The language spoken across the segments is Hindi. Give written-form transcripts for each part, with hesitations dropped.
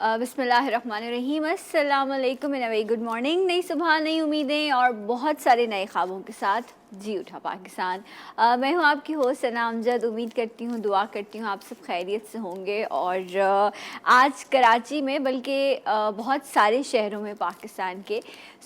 बिस्मिल्लाहिर्रहमानिर्रहीम, अस्सलाम वालेकुम एंड वेरी गुड मॉर्निंग। नई सुबह, नई उम्मीदें और बहुत सारे नए ख्वाबों के साथ जी उठा पाकिस्तान। मैं हूँ आपकी होस्ट सना अमजद। उम्मीद करती हूँ, दुआ करती हूँ आप सब खैरियत से होंगे। और आज कराची में बल्कि बहुत सारे शहरों में पाकिस्तान के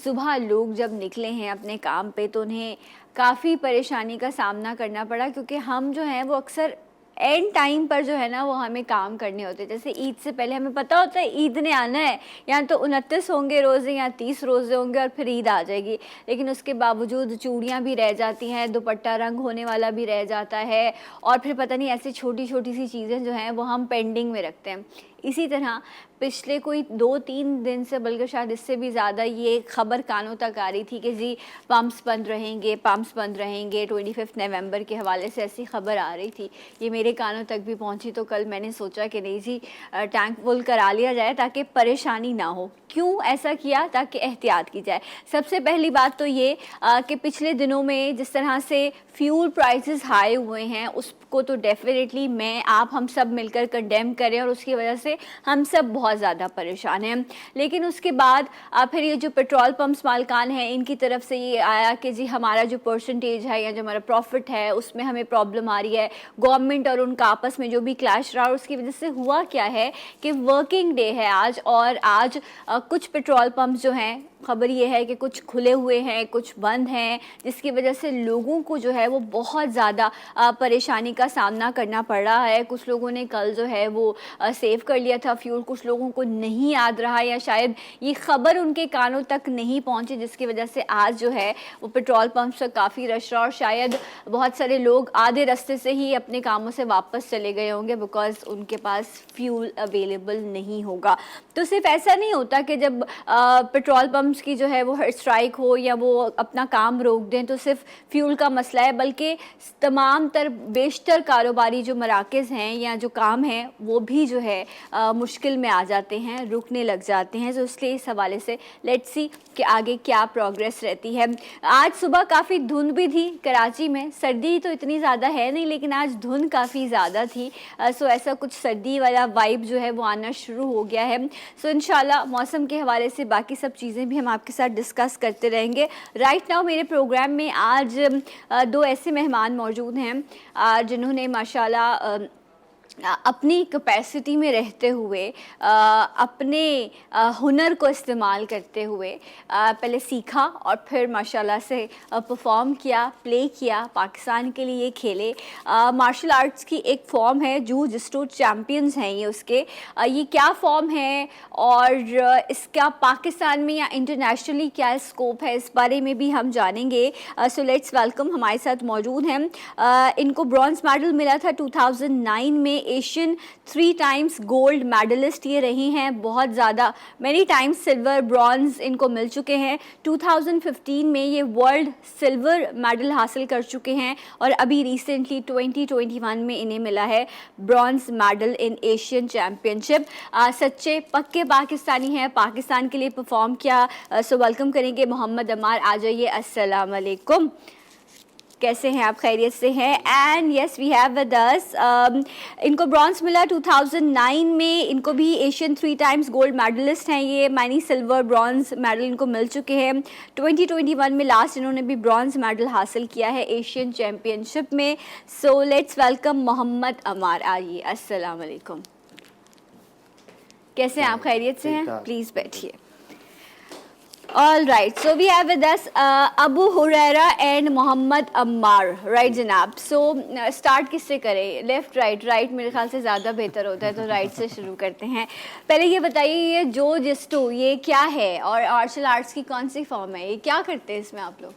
सुबह लोग जब निकले हैं अपने काम पे तो उन्हें काफ़ी परेशानी का सामना करना पड़ा, क्योंकि हम जो हैं वो अक्सर एंड टाइम पर जो है ना वो हमें काम करने होते हैं। जैसे ईद से पहले हमें पता होता है ईद ने आना है, या तो 29 होंगे रोज़े या 30 रोज़े होंगे और फिर ईद आ जाएगी, लेकिन उसके बावजूद चूड़ियाँ भी रह जाती हैं, दुपट्टा रंग होने वाला भी रह जाता है, और फिर पता नहीं ऐसी छोटी छोटी सी चीज़ें जो हैं वो हम पेंडिंग में रखते हैं। इसी तरह पिछले कोई 2-3 दिन से, बल्कि शायद इससे भी ज़्यादा, ये खबर कानों तक आ रही थी कि जी पम्प्स बंद रहेंगे, पम्प्स बंद रहेंगे। 25 नवंबर के हवाले से ऐसी खबर आ रही थी, ये मेरे कानों तक भी पहुंची। तो कल मैंने सोचा कि नहीं जी टैंक फुल करा लिया जाए ताकि परेशानी ना हो। क्यों ऐसा किया? ताकि एहतियात की जाए। सबसे पहली बात तो ये कि पिछले दिनों में जिस तरह से फ्यूल प्राइसेस हाई हुए हैं उसको तो डेफिनेटली मैं आप हम सब मिलकर कंडेम करें, और उसकी वजह से हम सब बहुत ज़्यादा परेशान हैं। लेकिन उसके बाद फिर ये जो पेट्रोल पंप्स मालकान हैं इनकी तरफ से ये आया कि जी हमारा जो परसेंटेज है या जो हमारा प्रॉफिट है उसमें हमें प्रॉब्लम आ रही है। गवर्नमेंट और उनका आपस में जो भी क्लैश रहा, और उसकी वजह से हुआ क्या है कि वर्किंग डे है आज, और आज कुछ पेट्रोल पंप्स जो हैं, खबर ये है कि कुछ खुले हुए हैं, कुछ बंद हैं, जिसकी वजह से लोगों को जो है वो बहुत ज़्यादा परेशानी का सामना करना पड़ रहा है। कुछ लोगों ने कल जो है वो सेव कर लिया था फ्यूल, कुछ लोगों को नहीं याद रहा, या शायद ये खबर उनके कानों तक नहीं पहुंची, जिसकी वजह से आज जो है वो पेट्रोल पंप से काफ़ी रश रहा, और शायद बहुत सारे लोग आधे रास्ते से ही अपने कामों से वापस चले गए होंगे बिकॉज उनके पास फ्यूल अवेलेबल नहीं होगा। तो सिर्फ ऐसा नहीं होता कि जब पेट्रोल पंप्स की जो है वो स्ट्राइक हो या वो अपना काम रोक दें तो सिर्फ फ्यूल का मसला है, बल्कि तमाम बेशतर कारोबारी जो मराकज़ हैं या जो काम हैं वो भी जो है मुश्किल में आ जाते हैं, रुकने लग जाते हैं। तो इसलिए इस हवाले से लेट्स सी कि आगे क्या प्रोग्रेस रहती है। आज सुबह काफ़ी धुंध भी थी कराची में, सर्दी तो इतनी ज़्यादा है नहीं लेकिन आज धुंध काफ़ी ज़्यादा थी। सो ऐसा कुछ सर्दी वाला वाइब जो है वो आना शुरू हो गया है। सो इंशाल्लाह मौसम के हवाले से बाकी सब चीज़ें भी हम आपके साथ डिस्कस करते रहेंगे। राइट नाउ मेरे प्रोग्राम में आज दो ऐसे मेहमान मौजूद हैं जिन्होंने माशाल्लाह अपनी कैपेसिटी में रहते हुए अपने हुनर को इस्तेमाल करते हुए पहले सीखा और फिर माशाल्लाह से परफॉर्म किया, प्ले किया, पाकिस्तान के लिए खेले। मार्शल आर्ट्स की एक फॉर्म है, जूजित्सु चैम्पियंस हैं ये उसके। ये क्या फॉर्म है और इसका पाकिस्तान में या इंटरनेशनली क्या स्कोप है, इस बारे में भी हम जानेंगे। सो लेट्स वेलकम, हमारे साथ मौजूद हैं। इनको ब्रॉन्ज मेडल मिला था 2009 में, एशियन 3 टाइम्स गोल्ड मेडलिस्ट ये रही हैं, बहुत ज़्यादा मैनी टाइम्स सिल्वर ब्रॉन्ज इनको मिल चुके हैं। 2015 में ये वर्ल्ड सिल्वर मेडल हासिल कर चुके हैं, और अभी रिसेंटली 2021 में इन्हें मिला है bronze medal in Asian championship. सच्चे पक्के पाकिस्तानी हैं, पाकिस्तान के लिए परफॉर्म किया। सो वेलकम करेंगे मोहम्मद अम्मार, आ जाइए। अस्सलाम वालेकुम, कैसे हैं आप? खैरियत से हैं? And yes we have with us, इनको ब्रॉन्ज मिला 2009 में, इनको भी एशियन 3 टाइम्स गोल्ड मेडलिस्ट हैं ये, मैनी सिल्वर ब्रॉन्ज मेडल इनको मिल चुके हैं। 2021 में लास्ट इन्होंने भी ब्रॉन्ज मेडल हासिल किया है एशियन चैम्पियनशिप में। So let's welcome Mohammad Ammar, आइए। अस्सलाम वालेकुम, कैसे हैं आप? खैरियत से हैं? प्लीज़ बैठिए। All right, so we have with us Abu Huraira and Mohammad Ammar, right जनाब। सो स्टार्ट किससे करें? Left right? राइट मेरे ख्याल से ज़्यादा बेहतर होता है, तो राइट से शुरू करते हैं। पहले ये बताइए ये जूजित्सु ये क्या है और मार्शल आर्ट्स की कौन सी फॉर्म है, ये क्या करते हैं इसमें आप लोग?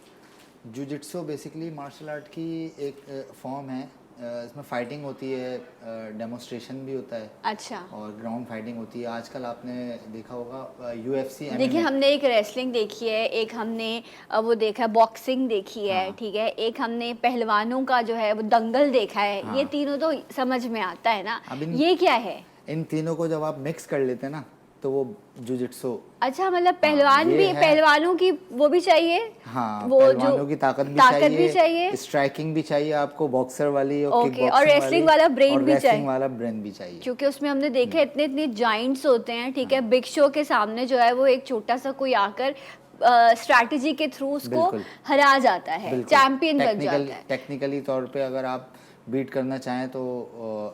जूजित्सु बेसिकली मार्शल आर्ट की एक फॉर्म है। इसमें फाइटिंग होती है, डेमोस्ट्रेशन भी होता है। अच्छा। और ग्राउंड फाइटिंग होती है। आजकल आपने देखा होगा यूएफसी, देखिए हमने एक रेसलिंग देखी है, एक हमने वो देखा है बॉक्सिंग देखी है, हाँ। ठीक है, एक हमने पहलवानों का जो है वो दंगल देखा है। हाँ। ये तीनों तो समझ में आता है ना, अब ये क्या है? इन तीनों को जब आप मिक्स कर लेते हैं ना तो वो जुजित्सु। अच्छा, मतलब पहलवान ये भी, है। पहलवानों की वो भी चाहिए। हाँ, वो पहलवानों जो की ताकत भी चाहिए। स्ट्राइकिंग भी चाहिए आपको, बॉक्सर वाली और किक ओके, और बॉक्सिंग रेसलिंग वाली, वाला ब्रेन और भी रेसलिंग चाहिए, वाला ब्रेन भी चाहिए। क्योंकि उसमें हमने देखा है इतने इतने जाइंट्स होते हैं, ठीक है, बिग शो के सामने जो है वो एक छोटा सा कोई आकर स्ट्रैटेजी के थ्रू उसको बिल्कुल हरा जाता है, बिल्कुल। चैंपियन बन जाता है। टेक्निकली तौर पे अगर आप बीट करना चाहें तो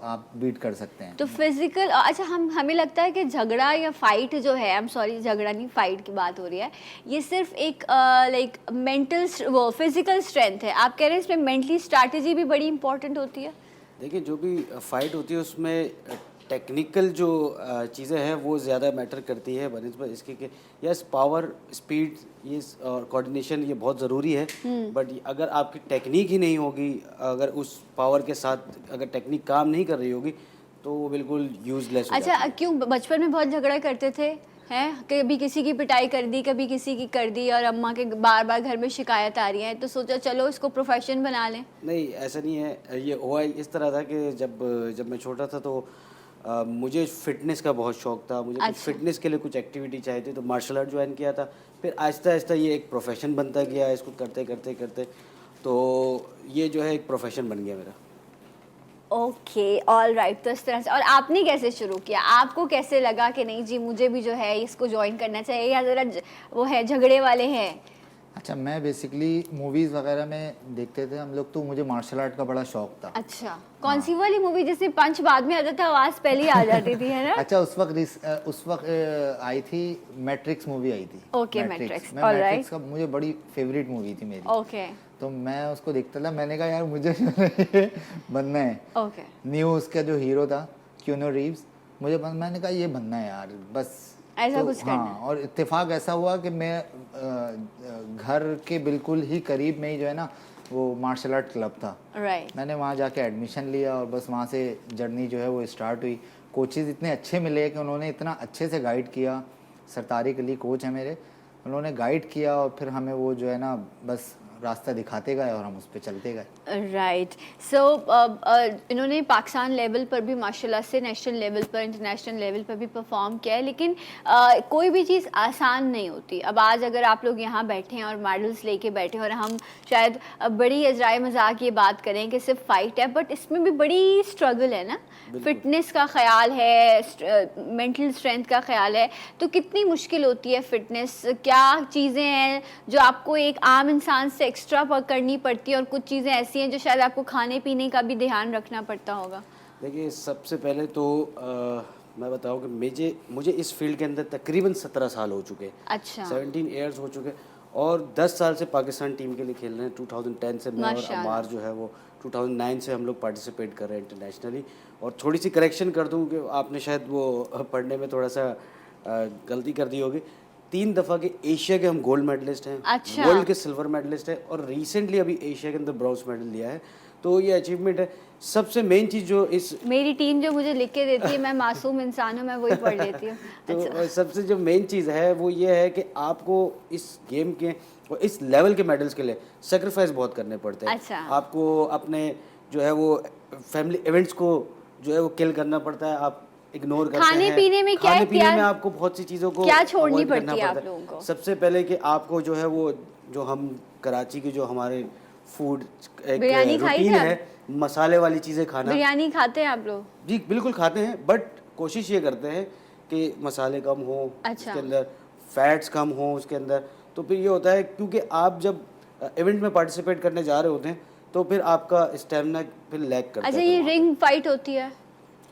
आप बीट कर सकते हैं। तो फिजिकल, अच्छा, हमें लगता है कि झगड़ा या फाइट जो है, आई एम सॉरी, झगड़ा नहीं, फाइट की बात हो रही है, ये सिर्फ एक लाइक मेंटल वो फिजिकल स्ट्रेंथ है, आप कह रहे हैं इसमें मेंटली स्ट्रैटेजी भी बड़ी इंपॉर्टेंट होती है। देखिए, जो भी फाइट होती है उसमें टेक्निकल जो चीज़ें हैं वो ज़्यादा मैटर करती है बनस्पत इसके कि यस, पावर, स्पीड, ये और कोऑर्डिनेशन ये बहुत ज़रूरी है। बट अगर आपकी टेक्निक ही नहीं होगी, अगर उस पावर के साथ अगर टेक्निक काम नहीं कर रही होगी तो वो बिल्कुल यूजलेस हो जाती अच्छा, है। क्यों बचपन में बहुत झगड़ा करते थे हैं, कभी किसी की पिटाई कर दी, कभी किसी की कर दी, और अम्मा के बार बार घर में शिकायत आ रही है, तो सोचा चलो इसको प्रोफेशन बना लें। नहीं, ऐसा नहीं है। ये हुआ इस तरह था कि जब मैं छोटा था तो मुझे फ़िटनेस का बहुत शौक था। मुझे कुछ अच्छा। फ़िटनेस के लिए कुछ एक्टिविटी चाहिए थी, तो मार्शल आर्ट ज्वाइन किया था। फिर आहिस्ता आहिस्ता ये एक प्रोफ़ेशन बनता गया, इसको करते करते करते तो ये जो है एक प्रोफ़ेशन बन गया मेरा। ओके, ऑल राइट, तो इस तरह से। और आपने कैसे शुरू किया, आपको कैसे लगा कि नहीं जी मुझे भी जो है इसको ज्वाइन करना चाहिए, या ज़रा वो है झगड़े वाले हैं। अच्छा, मैं बेसिकली मूवीज़ वगैरह में देखते थे हम लोग, तो मुझे मार्शल आर्ट का बड़ा शौक था। अच्छा, कौन सी वाली मूवी जिसमें पंच बाद में आता था, आवाज़ पहले आ जाती थी, है ना? अच्छा, उस वक्त आई थी मैट्रिक्स मूवी आई थी। ओके, मैट्रिक्स, मैं ऑलराइट। मैट्रिक्स का मुझे बड़ी फेवरेट मूवी थी मेरी। ओके तो मैं उसको देखता था, मैंने कहा यार मुझे ये बनना है। ओके, न्यू उसका जो हीरो था क्यूनो रीव्स, मैंने कहा ये बनना है यार, बस ऐसा तो कुछ करना है। हाँ, और इत्तेफाक ऐसा हुआ कि मैं घर के बिल्कुल ही करीब में ही जो है ना वो मार्शल आर्ट क्लब था। राइट। मैंने वहाँ जाके एडमिशन लिया और बस वहाँ से जर्नी जो है वो स्टार्ट हुई। कोचेज़ इतने अच्छे मिले कि उन्होंने इतना अच्छे से गाइड किया। सरतारिक अली कोच है मेरे, उन्होंने गाइड किया और फिर हमें वो जो है ना बस रास्ता दिखाते गए और हम उस पर चलते गए। राइट। सो इन्होंने पाकिस्तान लेवल पर भी माशाल्लाह से नेशनल लेवल पर, इंटरनेशनल लेवल पर भी परफॉर्म किया है, लेकिन कोई भी चीज़ आसान नहीं होती। अब आज अगर आप लोग यहाँ बैठे हैं और मेडल्स लेके बैठे हैं, और हम शायद बड़ी अजराए मजाक ये बात करें कि सिर्फ फाइट है, बट इसमें भी बड़ी स्ट्रगल है ना, फिटनेस का ख्याल है, मेंटल स्ट्रेंथ का ख्याल है, तो कितनी मुश्किल होती है फिटनेस, क्या चीज़ें हैं जो आपको एक आम इंसान से एक्स्ट्रा करनी पड़ती है, और कुछ चीज़ें ऐसी हैं जो शायद आपको खाने पीने का भी ध्यान रखना पड़ता होगा। देखिए, सबसे पहले तो मैं बताऊँ कि मुझे इस फील्ड के अंदर तकरीबन 17 साल हो चुके हैं। अच्छा, 17 ईयर्स हो चुके, और 10 साल से पाकिस्तान टीम के लिए खेल रहे हैं। 2010 से मैं और अमार जो है वो 2009 से हम लोग पार्टिसिपेट कर रहे हैं इंटरनेशनली। और थोड़ी सी करेक्शन कर दूं कि आपने शायद वो पढ़ने में थोड़ा सा गलती कर दी होगी। 3 दफ़ा के एशिया के हम गोल्ड मेडलिस्ट हैं। अच्छा। वर्ल्ड के सिल्वर मेडलिस्ट हैं, और रिसेंटली अभी एशिया के अंदर ब्रॉन्ज मेडल लिया है। तो ये अचीवमेंट है। सबसे मेन चीज़ जो इस मेरी टीम जो मुझे लिख के देती है, मैं मासूम इंसान हूँ, मैं वही पढ़ लेती हूँ। तो अच्छा। सबसे जो मेन चीज़ है वो ये है कि आपको इस गेम के और इस लेवल के मेडल्स के लिए सेक्रीफाइस बहुत करने पड़ते हैं। अच्छा। आपको अपने जो है वो फैमिली इवेंट्स को जो है वो किल करना पड़ता है। आप इग्नोर करते हैं। खाने पीने में क्या, खाने पीने में आपको बहुत सी चीज़ों को क्या छोड़नी avoid करना पड़ती है आप पड़ता लोगों को? सबसे पहले कि आपको जो है वो जो हम कराची की जो हमारे फूड एक बिरयानी खाई रूटीन थी है, मसाले वाली चीज़ें खाना। बिरयानी खाते हैं आप लोग? जी बिल्कुल खाते हैं, बट कोशिश ये करते हैं कि मसाले कम हो, अच्छा। उसके अंदर फैट्स कम हो उसके अंदर। तो फिर ये होता है, क्योंकि आप जब इवेंट में पार्टिसिपेट करने जा रहे होते हैं तो फिर आपका स्टेमिना फिर लैग करता अच्छा, है। ये वहाँ पे। रिंग फाइट होती है,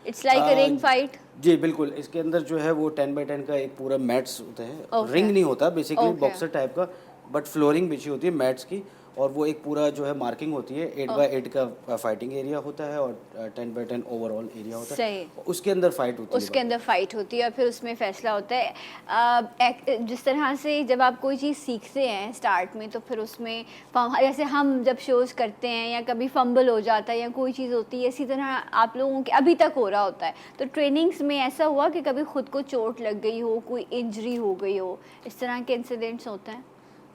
it's like a ring fight? जी बिल्कुल, इसके अंदर जो है वो 10x10 का एक पूरा मैट्स होता है। Okay. रिंग नहीं होता, बेसिकली Okay. बॉक्सर टाइप का, बट फ्लोरिंग बिछी होती है मैट्स की, और वो एक पूरा जो है मार्किंग होती है। 8x8 का फाइटिंग एरिया होता है, और 10x10 ओवरऑल एरिया होता है। सही। उसके अंदर फाइट होती है। उसके अंदर फाइट होती है और फिर उसमें फैसला होता है। जिस तरह से जब आप कोई चीज़ सीखते हैं स्टार्ट में, तो फिर उसमें जैसे हम जब शोज़ करते हैं या कभी फंबल हो जाता है या कोई चीज़ होती है, इसी तरह आप लोगों के अभी तक हो रहा होता है। तो ट्रेनिंग्स में ऐसा हुआ कि कभी खुद को चोट लग गई हो, कोई इंजरी हो गई हो, इस तरह के इंसिडेंट्स होते हैं?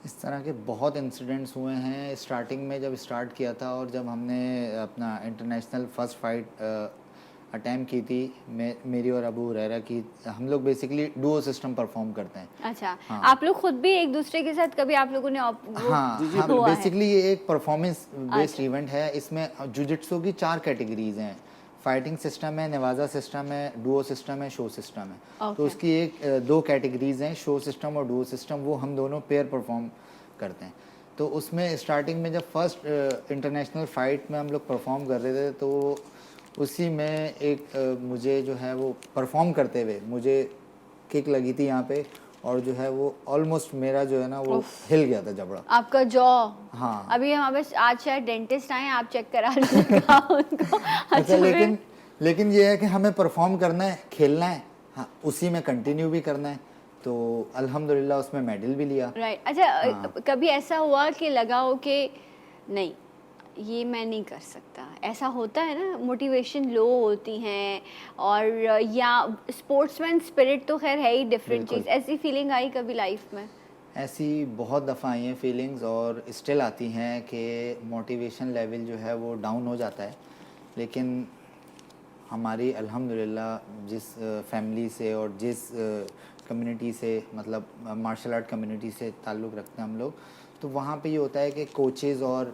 इस तरह के बहुत इंसिडेंट्स हुए हैं। स्टार्टिंग में जब स्टार्ट किया था और जब हमने अपना इंटरनेशनल फर्स्ट फाइट अटैम्प्ट की थी, मेरी और अबू हुरैरा की। हम लोग बेसिकली डुओ सिस्टम परफॉर्म करते हैं। अच्छा, हाँ। आप लोग खुद भी एक दूसरे के साथ कभी आप लोगों ने हाँ जी, जी, हाँ, हुआ है? बेसिकली ये एक परफॉर्मेंस बेस्ड अच्छा। इवेंट है। इसमें जुजित्सु की 4 कैटेगरीज हैं। फाइटिंग सिस्टम है, नेवाजा सिस्टम है, डुओ सिस्टम है, शो सिस्टम है। तो ओके। उसकी दो कैटेगरीज हैं, शो सिस्टम और डुओ सिस्टम। वो हम दोनों पेयर परफॉर्म करते हैं। तो उसमें स्टार्टिंग में जब फर्स्ट इंटरनेशनल फाइट में हम लोग परफॉर्म कर रहे थे, तो उसी में एक मुझे जो है वो परफॉर्म करते हुए मुझे किक लगी थी यहाँ पे, और जो है वो ऑलमोस्ट मेरा जो है ना वो हिल गया था जबड़ा। आपका जॉ। हाँ। अभी हमारे पास आज शायद डेंटिस्ट आए हैं, आप चेक करा लीजिएगा उनको। अच्छा, लेकिन ये है कि हमें परफॉर्म करना है, खेलना है, हाँ, उसी में कंटिन्यू भी करना है। तो अल्हम्दुलिल्लाह उसमें मेडल भी लिया। राइट। अच्छा, हाँ। कभी ऐसा हुआ कि लगा हो कि नहीं, ये मैं नहीं कर सकता, ऐसा होता है ना, मोटिवेशन लो होती हैं, और या स्पोर्ट्समैन स्पिरिट तो खैर है ही डिफरेंट बिल्कुल। चीज़, ऐसी फीलिंग आई कभी लाइफ में? ऐसी बहुत दफ़ा आई हैं फीलिंग्स, और स्टिल आती हैं कि मोटिवेशन लेवल जो है वो डाउन हो जाता है। लेकिन हमारी अल्हम्दुलिल्लाह जिस फैमिली से और जिस कम्युनिटी से, मतलब मार्शल आर्ट कम्युनिटी से ताल्लुक़ रखते हैं हम लोग, तो वहाँ पे ये होता है कि कोचेज़ और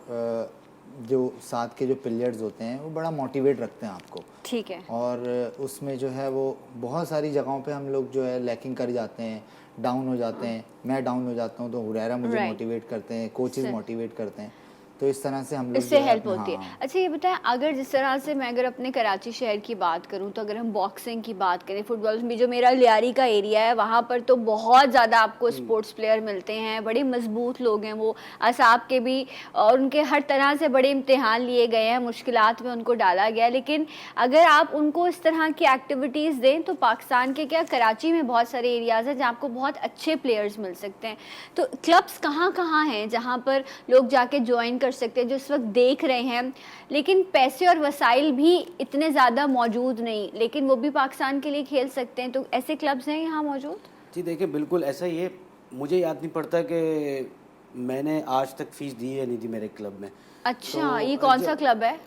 जो साथ के जो प्लेयर्स होते हैं वो बड़ा मोटिवेट रखते हैं आपको। ठीक है। और उसमें जो है वो बहुत सारी जगहों पे हम लोग जो है लैकिंग कर जाते हैं, डाउन हो जाते हैं। मैं डाउन हो जाता हूँ तो हुरैरा मुझे Right. मोटिवेट करते हैं, कोचेज़ सही। मोटिवेट करते हैं। तो इस तरह से हम लोग इससे जो है हेल्प होती है। हाँ। अच्छा, ये बताएं, अगर जिस तरह से मैं अगर अपने कराची शहर की बात करूं, तो अगर हम बॉक्सिंग की बात करें, फुटबॉल में जो मेरा लियारी का एरिया है, वहाँ पर तो बहुत ज़्यादा आपको स्पोर्ट्स प्लेयर मिलते हैं, बड़े मजबूत लोग हैं वो, असाब के भी, और उनके हर तरह से बड़े इम्तिहान लिए गए हैं, मुश्किलात में उनको डाला गया है। लेकिन अगर आप उनको इस तरह की एक्टिविटीज़ दें, तो पाकिस्तान के क्या, कराची में बहुत सारे एरियाज़ हैं जहाँ आपको बहुत अच्छे प्लेयर्स मिल सकते हैं। तो क्लब्स कहाँ कहाँ हैं जहाँ पर लोग जाके ज्वाइन कर सकते हैं, जो इस वक्त देख रहे हैं, लेकिन पैसे और वसाइल भी इतने ज़्यादा मौजूद नहीं, लेकिन वो भी पाकिस्तान के लिए खेल सकते हैं? तो ऐसे क्लब्स हैं यहाँ मौजूद? जी देखिए, बिल्कुल ऐसा ही है। मुझे याद नहीं पड़ता कि मैंने आज तक फ़ीस दी है नहीं थी मेरे क्लब में। अच्छा, तो ये कौन सा क्लब है?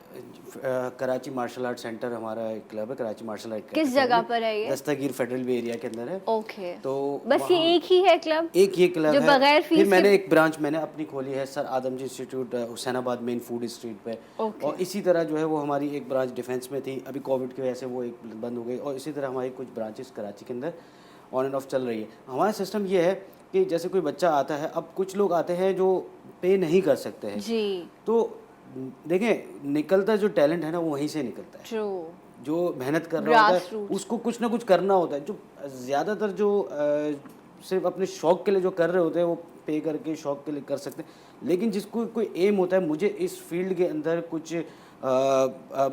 कराची मार्शल आर्ट सेंटर हमारा एक क्लब है, कराची मार्शल आर्ट किस जगह पर है ये? दस्तगीर फेडरल बी एरिया के अंदर है। ओके। तो बस ये एक ही है क्लब? एक ये क्लब जो है। बगैर फिर फीस मैंने एक ब्रांच मैंने अपनी खोली है, sir Adamjee institute, Hussainabad main food street पे। ओके। और इसी तरह जो है वो हमारी एक ब्रांच डिफेंस में थी, अभी कोविड की वजह से वो एक बंद हो गई। और इसी तरह हमारी कुछ ब्रांचेस कराची के अंदर ऑन एंड ऑफ चल रही है। हमारा सिस्टम ये है कि जैसे कोई बच्चा आता है, अब कुछ लोग आते हैं जो पे नहीं कर सकते हैं, जी। तो देखें, निकलता जो टैलेंट है ना वो वहीं से निकलता है। ट्रू। जो मेहनत कर रहा होता है Grassroots। उसको कुछ ना कुछ करना होता है। जो ज़्यादातर जो सिर्फ अपने शौक़ के लिए जो कर रहे होते हैं वो पे करके शौक़ के लिए कर सकते हैं। लेकिन जिसको कोई एम होता है, मुझे इस फील्ड के अंदर कुछ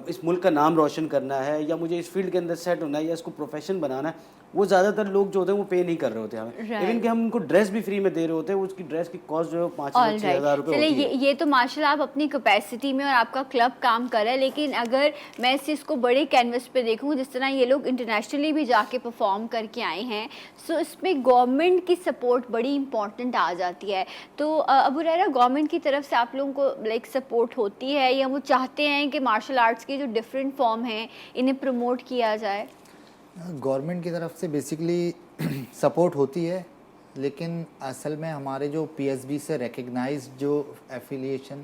इस मुल्क का नाम रोशन करना है, या मुझे इस फील्ड के अंदर सेट होना है, या इसको प्रोफेशन बनाना है, वो ज़्यादातर लोग जो होते हैं वो पे नहीं कर रहे होते हमें। Right। इवन कि हम उनको ड्रेस भी फ्री में दे रहे होते हैं, उसकी ड्रेस की कॉस्ट जो है 5,000-6,000 रुपये चलिए, होती है। ये तो माशाल्लाह आप अपनी कैपेसिटी में और आपका क्लब काम कर रहा है, लेकिन अगर मैं इस चीज़ को बड़े कैनवस पे देखूँ, जिस तरह ये लोग इंटरनेशनली भी जाके परफॉर्म करके आए हैं, सो इसमें गवर्नमेंट की सपोर्ट बड़ी इंपॉर्टेंट आ जाती है। तो अबू हुरैरा, गवर्नमेंट की तरफ से आप लोगों को लाइक सपोर्ट होती है, या वो चाहते हैं कि मार्शल आर्ट्स के जो डिफरेंट फॉर्म हैं इन्हें प्रमोट किया जाए? गवर्नमेंट की तरफ से बेसिकली सपोर्ट होती है, लेकिन असल में हमारे जो पीएसबी से रिकग्नाइज्ड जो एफिलिएशन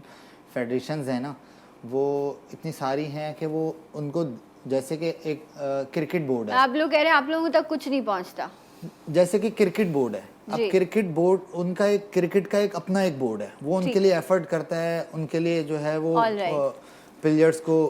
फेडरेशंस हैं ना, वो इतनी सारी हैं कि वो उनको, जैसे कि एक क्रिकेट बोर्ड है। आप लोग कह रहे हैं आप लोगों तक कुछ नहीं पहुंचता? जैसे कि क्रिकेट बोर्ड है, अब क्रिकेट बोर्ड उनका एक क्रिकेट का एक अपना एक बोर्ड है, वो उनके लिए एफर्ट करता है, उनके लिए जो है वो प्लेयर्स को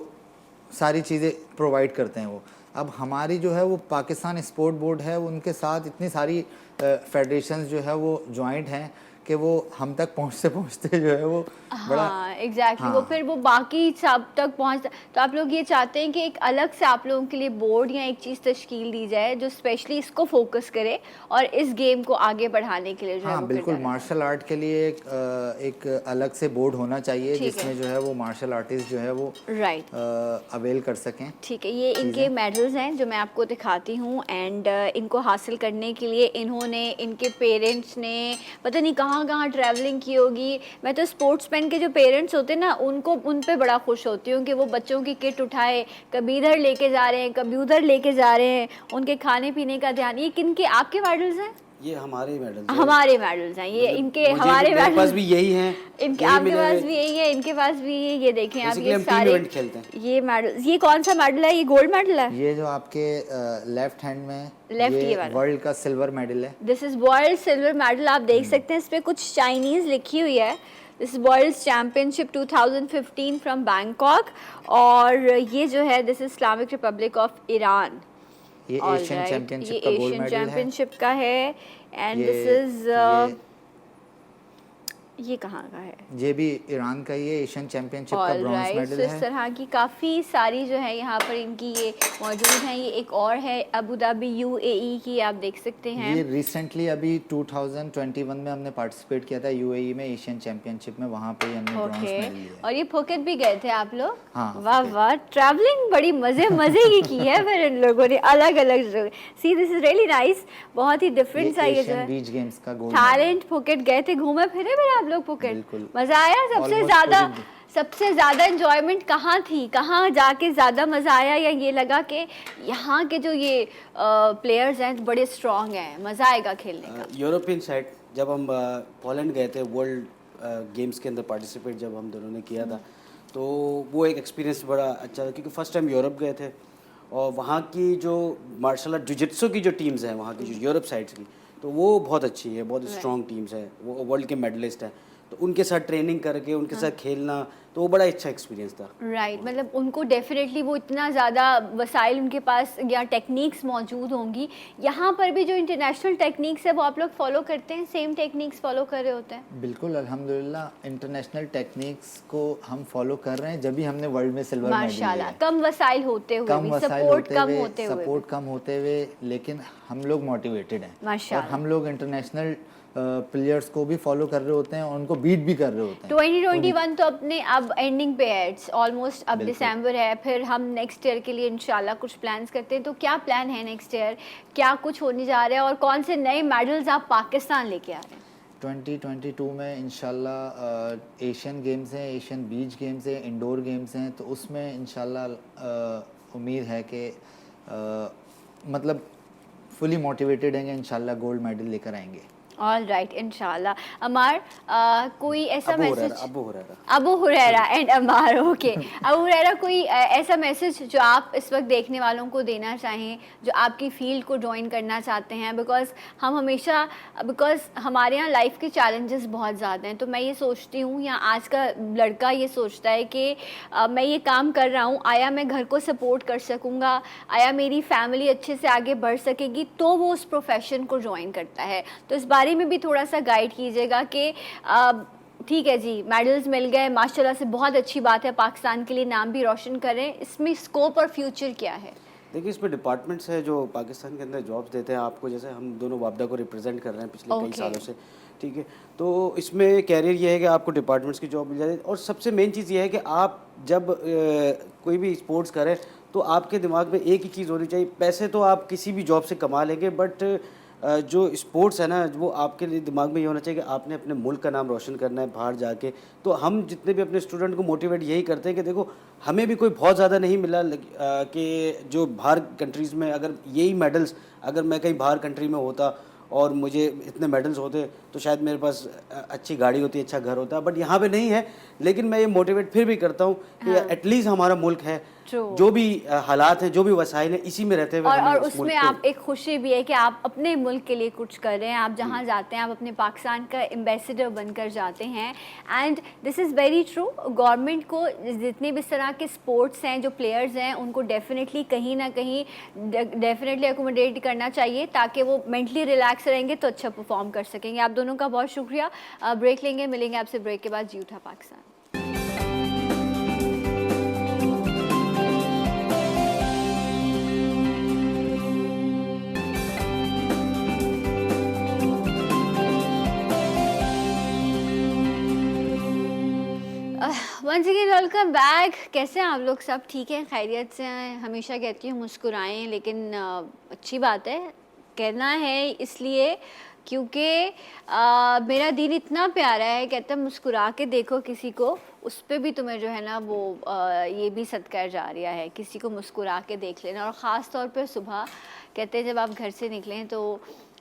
सारी चीज़ें प्रोवाइड करते हैं वो। अब हमारी जो है वो पाकिस्तान स्पोर्ट बोर्ड है, उनके साथ इतनी सारी फेडरेशंस जो है वो जॉइंट हैं कि वो हम तक पहुंचते जो है वो बड़ा। हाँ, एग्जैक्टली। हाँ। वो फिर वो बाकी सब तक पहुंचता। तो आप लोग ये चाहते हैं कि एक अलग से आप लोगों के लिए बोर्ड या एक चीज़ तश्कील दी जाए जो स्पेशली इसको फोकस करे और इस गेम को आगे बढ़ाने के लिए जो है हाँ वो बिल्कुल, किरदार मार्शल आर्ट के लिए एक अलग से बोर्ड होना चाहिए, ठीक है। जिसमें जो है वो मार्शल आर्टिस्ट जो है वो राइट। अवेल कर सकें। ठीक है, ये इनके मेडल्स हैं जो मैं आपको दिखाती हूँ, एंड इनको हासिल करने के लिए इन्होंने, इनके पेरेंट्स ने पता नहीं कहाँ कहाँ कहाँ ट्रैवलिंग की होगी। मैं तो स्पोर्ट्समैन के जो पेरेंट्स होते हैं ना, उनको उन पे बड़ा खुश होती हूँ कि वो बच्चों की किट उठाए, कभी इधर लेके जा रहे हैं, कभी उधर लेके जा रहे हैं, उनके खाने पीने का ध्यान। ये किन के आपके मेडल्स हैं? ये हमारे मेडल्स हैं। हमारे मेडल्स हैं ये, मतलब इनके मुझे हमारे मेरे पास मेडल्स भी यही हैं, इनके, यही आपके मिले पास हुए। भी यही है, इनके पास भी ये देखें आप, Basically ये हम टीम सारे इवेंट खेलते हैं। ये मेडल, ये कौन सा मेडल है? ये गोल्ड मेडल है? ये जो आपके लेफ्ट हैंड में Left ये ये वाला। वर्ल्ड का सिल्वर मेडल है। This is world silver medal. आप देख सकते हैं इस पे कुछ चाइनीज लिखी हुई है। This world championship 2015 from Bangkok. और ये जो है this is Islamic Republic of Iran. ये एशियन चैंपियनशिप का ये गोल्ड एशियन मेडल है। चैंपियनशिप का है। एंड ये- दिस इज ये कहाँ का है? ये भी ईरान का ही है, एशियन चैंपियनशिप का ब्रॉन्ज ऑलराइट, मेडल तो इस है। तरह की काफ़ी सारी जो है यहाँ पर इनकी ये मौजूद हैं। ये एक और है अबू धाबी यूएई की, आप देख सकते हैं। ये रिसेंटली अभी 2021 में हमने पार्टिसिपेट किया था यूएई में एशियन चैंपियनशिप में, वहाँ पे ही हमने ब्रॉन्ज ओके, मेडल लिया। और ये फुकेट भी गए थे आप लोग? हाँ, वाह फुकेट। वाह, ट्रैवलिंग बड़ी मजे मजे की है फिर इन लोगों ने, अलग अलग जगह। See this is really nice, बहुत ही डिफरेंट सा ये ये जो एशियन है। बीच गेम्स का गोल्ड थाईलैंड फुकेट गए थे, घूमे फिरे फिर आप लोग फुकेट? बिल्कुल। मजा आया? सबसे Almost ज्यादा पूरी- सबसे ज़्यादा इंजॉयमेंट कहाँ थी? कहाँ जाके ज़्यादा मज़ा आया, या ये लगा कि यहाँ के जो ये प्लेयर्स हैं बड़े स्ट्रॉन्ग हैं, मज़ा आएगा खेलने का? यूरोपियन साइड जब हम पोलैंड गए थे वर्ल्ड गेम्स के अंदर पार्टिसिपेट जब हम दोनों ने किया था, तो वो एक एक्सपीरियंस बड़ा अच्छा था क्योंकि फर्स्ट टाइम यूरोप गए थे और वहाँ की जो मार्शल आर्ट जुजित्सु की जो टीम्स हैं वहाँ की जो यूरोप साइड्स की, तो वो बहुत अच्छी है, बहुत स्ट्रॉन्ग टीम्स हैं, वो वर्ल्ड के मेडलिस्ट हैं, तो उनके साथ ट्रेनिंग करके उनके साथ खेलना तो वो बड़ा अच्छा एक्सपीरियंस था। राइट, मतलब उनको डेफिनेटली वो इतना ज़्यादा वसाइल उनके पास या टेक्निक्स मौजूद होंगी। यहाँ पर भी जो इंटरनेशनल टेक्निक्स है वो आप लोग फॉलो करते हैं, सेम टेक्निक्स फॉलो कर रहे होते हैं? बिल्कुल, अल्हम्दुलिल्लाह इंटरनेशनल टेक्निक्स को हम फॉलो कर रहे हैं, जब भी हमने वर्ल्ड में सिल्वर मेडल लिया माशाल्लाह। है। कम वसाइल होते हुए कम भी, वसाइल सपोर्ट होते कम हुए, होते हुए सपोर्ट कम होते हुए, लेकिन हम लोग मोटिवेटेड हैं और माशाल्लाह। हम लोग इंटरनेशनल प्लेयर्स को भी फॉलो कर रहे होते हैं और उनको बीट भी कर रहे होते हैं। 2021 तो अपने अब एंडिंग पे है, इट्स ऑलमोस्ट, अब बिल्कुल। दिसंबर है, फिर हम नेक्स्ट ईयर के लिए इंशाल्लाह कुछ प्लान्स करते हैं। तो क्या प्लान है नेक्स्ट ईयर, क्या कुछ होने जा रहा है और कौन से नए मेडल्स आप पाकिस्तान लेके आ रहे हैं? 2022 में इंशाल्लाह एशियन गेम्स हैं, एशियन बीच गेम्स हैं, इंडोर गेम्स हैं, तो उसमें इंशाल्लाह उम्मीद है कि मतलब फुली मोटिवेटेड हैं, इंशाल्लाह गोल्ड मेडल लेकर आएंगे। ऑल राइट, इंशाल्लाह। अमार, कोई ऐसा message? Abu Huraira and Ammar, okay. Abu Huraira, कोई ऐसा मैसेज जो आप इस वक्त देखने वालों को देना चाहें जो आपकी फील्ड को ज्वाइन करना चाहते हैं? बिकॉज हमारे यहाँ लाइफ के चैलेंजेस बहुत ज़्यादा हैं, तो मैं ये सोचती हूँ, या आज का लड़का ये सोचता है कि मैं ये काम कर रहा हूँ, आया मैं घर को सपोर्ट कर सकूँगा, आया मेरी फैमिली अच्छे से आगे बढ़ सकेगी, तो वो उस प्रोफेशन को ज्वाइन करता है। तो इस बारे में भी थोड़ा सा गाइड कीजिएगा कि ठीक है जी, मेडल्स मिल गए माशाल्लाह से, बहुत अच्छी बात है, पाकिस्तान के लिए नाम भी रोशन करें, इसमें स्कोप और फ्यूचर क्या है? देखिए, इसमें डिपार्टमेंट्स है जो पाकिस्तान के अंदर जॉब्स देते हैं आपको, जैसे हम दोनों वापडा को रिप्रेजेंट कर रहे हैं पिछले कई सालों से, ठीक है। तो इसमें कैरियर ये है कि आपको डिपार्टमेंट्स की जॉब मिल जाती है, और सबसे मेन चीज़ ये है कि आप जब कोई भी स्पोर्ट्स करें तो आपके दिमाग में एक ही चीज़ होनी चाहिए, पैसे तो आप किसी भी जॉब से कमा लेंगे, बट जो स्पोर्ट्स है ना, वो आपके लिए दिमाग में ये होना चाहिए कि आपने अपने मुल्क का नाम रोशन करना है बाहर जाके। तो हम जितने भी अपने स्टूडेंट को मोटिवेट यही करते हैं कि देखो, हमें भी कोई बहुत ज़्यादा नहीं मिला कि जो बाहर कंट्रीज़ में अगर यही मेडल्स, अगर मैं कहीं बाहर कंट्री में होता और मुझे इतने मेडल्स होते तो शायद मेरे पास अच्छी गाड़ी होती, अच्छा घर होता, बट यहाँ पे नहीं है। लेकिन मैं ये मोटिवेट फिर भी करता हूँ कि एटलीस्ट हमारा मुल्क है, जो भी हालात हैं, जो भी वसाइल हैं, इसी में रहते हुए और उसमें आप एक खुशी भी है कि आप अपने मुल्क के लिए कुछ कर रहे हैं, आप जहाँ जाते हैं आप अपने पाकिस्तान का एम्बेसडर बनकर जाते हैं। And this is very true. Government को जितने भी इस तरह के स्पोर्ट्स हैं, जो प्लेयर्स हैं, उनको डेफिनेटली कहीं ना कहीं डेफिनेटली अकोमोडेट करना चाहिए, ताकि वो मेंटली रिलैक्स रहेंगे तो अच्छा परफॉर्म कर सकेंगे। आप दोनों का बहुत शुक्रिया। ब्रेक लेंगे, मिलेंगे आपसे ब्रेक के बाद। जी उठा Pakistan. Once again welcome back. कैसे हैं आप लोग? सब ठीक हैं, खैरियत से हैं? हमेशा कहती हूँ मुस्कुराएं, लेकिन अच्छी बात है कहना है, इसलिए क्योंकि मेरा दिन इतना प्यारा है, कहता है मुस्कुरा के देखो किसी को, उस पे भी तुम्हें जो है ना वो ये भी सदका जारिया है, किसी को मुस्कुरा के देख लेना। और ख़ास तौर पे सुबह कहते हैं जब आप घर से निकलें तो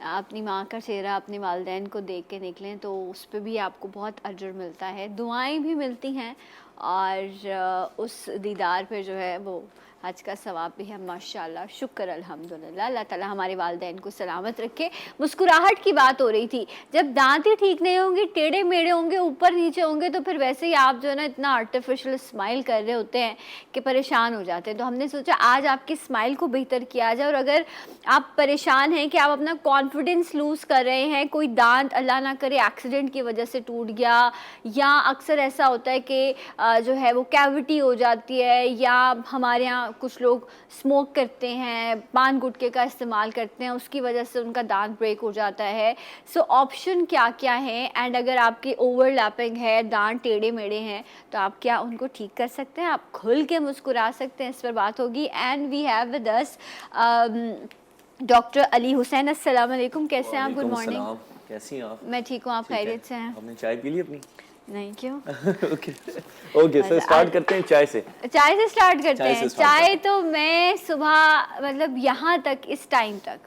अपनी माँ का चेहरा, अपने वालिदैन को देख के निकलें तो उस पे भी आपको बहुत अजर मिलता है, दुआएं भी मिलती हैं और उस दीदार पे जो है वो आज का सवाब भी है माशाल्लाह। शुक्र अल्हम्दुलिल्लाह, अल्लाह ताला हमारे वालिदैन को सलामत रखे। मुस्कुराहट की बात हो रही थी, जब दांत ही ठीक नहीं होंगे, टेढ़े मेढ़े होंगे, ऊपर नीचे होंगे, तो फिर वैसे ही आप जो है ना इतना आर्टिफिशियल स्माइल कर रहे होते हैं कि परेशान हो जाते हैं। तो हमने सोचा आज आपकी स्माइल को बेहतर किया जाए। और अगर आप परेशान हैं कि आप अपना कॉन्फिडेंस लूज़ कर रहे हैं, कोई दांत अल्लाह ना करे एक्सीडेंट की वजह से टूट गया, या अक्सर ऐसा होता है कि जो है वो कैविटी हो जाती है, या हमारे यहाँ कुछ लोग स्मोक करते हैं, पान गुटखे का इस्तेमाल करते हैं, उसकी वजह से उनका दांत ब्रेक हो जाता है। सो ऑप्शन क्या क्या हैं, एंड अगर आपकी ओवरलैपिंग है, दांत टेढ़े मेढ़े हैं, तो आप क्या उनको ठीक कर सकते हैं, आप खुल के मुस्कुरा सकते हैं, इस पर बात होगी। And we have with us doctor Ali Hussain. अस्सलाम वालेकुम, कैसे हैं आप? Good morning. कैसी हैं आप? मैं ठीक हूँ, आप खैरियत से हैं? आपने चाय पी ली अपनी? नहीं, क्यों? ओके सर, स्टार्ट करते हैं चाय से। चाय से स्टार्ट करते चाय से हैं। स्टार्ट चाय तो मैं सुबह मतलब यहाँ तक, इस टाइम तक